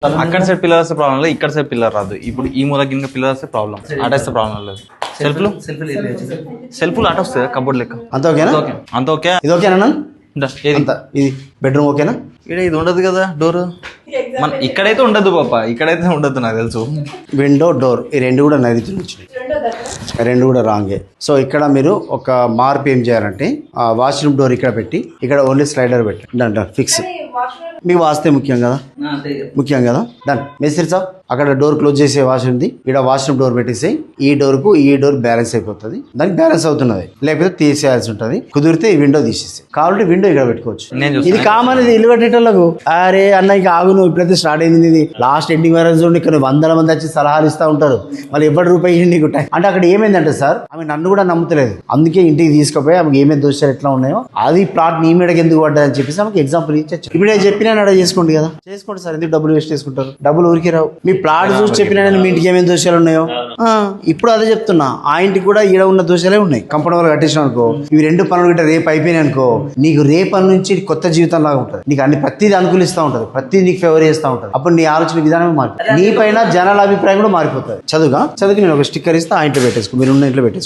అక్కడ side pillar వస్తే problem లేదు, ఇక్కడ సైడ్ పిల్లర్ రాదు. ఇప్పుడు ఈ మూల కింద పిల్లర్ వస్తే ప్రాబ్లం, అటేస్తే ప్రాబ్లం లేదు. సెల్ఫ్లు సెల్ఫ్లు అట వస్తుంది కబోర్డ్ లెక్క. అంత ఓకేనా? అంత ఓకే. ఇది ఓకేనా? ఏది ఇది బెడ్రూమ్ ఓకేనా? ఇక్కడ ఇది ఉండదు కదా డోర్, మన ఇక్కడైతే ఉండదు పాప, ఇక్కడైతే ఉండదు నాకు తెలుసు. విండో డోర్ ఈ రెండు కూడా నైరుతి వచ్చినాయి, రెండు కూడా రాంగే. సో ఇక్కడ మీరు ఒక మార్పు ఏం చేయాలంటే వాష్రూమ్ డోర్ ఇక్కడ పెట్టి ఇక్కడ ఓన్లీ స్లైడర్ పెట్టి డన్ ఫిక్స్. మీకు వాస్తే ముఖ్యం కదా, ముఖ్యం కదా. డన్ మేస్త్రి సాబ్ అక్కడ డోర్ క్లోజ్ చేసే వాష్రూమ్ ఉంది, ఇక్కడ వాష్రూమ్ డోర్ పెట్టేసి ఈ డోర్ కు ఈ డోర్ బ్యాలెన్స్ అయిపోతుంది, దానికి బ్యాలెన్స్ అవుతున్నది. లేకపోతే తీసేయాల్సి ఉంటుంది, కుదిరితే ఈ విండో తీసేసి కావాలంటే విండో ఇక్కడ పెట్టుకోవచ్చు. ఇది కామన్, ఇది ఇల్లు కట్టేటోళ్ళకు. అరే అన్న ఇక ఆగు, నువ్వు ఇప్పుడైతే స్టార్ట్ అయింది ఇది లాస్ట్ ఎండింగ్ వరకు చూడండి, ఇక్కడ వందల మంది వచ్చి సలహాలు ఇస్తూ ఉంటారు, మళ్ళీ ఎవరి రూపాయి నీకు అంటే అక్కడ ఏమైందంటే సార్ ఆమె నన్ను కూడా నమ్ముతలేదు, అందుకే ఇంటికి తీసుకుపోయి ఆమెకి ఏమేమి దోషాలు ఎట్లా ఉన్నాయో అది ప్లాట్ నీ మీదకి ఎందుకు పడ్డదని చెప్పేసి ఆమెకి ఎగ్జాంపుల్ ఇచ్చి ఇప్పుడు నేను చెప్పినా అక్కడ చేసుకోండి కదా, చేసుకోండి సార్. ఎందుకు డబ్బులు వేస్ట్ చేసుకుంటారు? డబ్బులు ఊరికి రావు. మీ ప్లాట్ చూసి చెప్పినా మీ ఇంటికి ఏమేమి దోషాలు ఉన్నాయో ఇప్పుడు అదే చెప్తున్నా. ఆ ఇంటికి కూడా ఈడ ఉన్న దోషాలే ఉన్నాయి. కంపౌండ్ వాళ్ళు కట్టేసిన అనుకో, ఇవి రెండు పనులు గిట్ట రేపు అయిపోయినాయి అనుకో, నీకు రేపటి నుంచి కొత్త జీవితం లాగా ఉంటుంది. నీకు అన్ని ప్రతిదీ అనుకూలిస్తూ ఉంటుంది, ప్రతిదీ నీకు ఫేవర్ చేస్తూ ఉంటుంది. అప్పుడు నీ ఆలోచన విధానమే మారిపోతుంది, నీ పైన జనాల అభిప్రాయం కూడా మారిపోతుంది. చదువుకి నేను ఒక స్టిక్కర్ ఇస్తే ఆ ఇంట్లో పెట్టేసుకో, మీరు ఉన్న ఇంట్లో పెట్టేసుకో.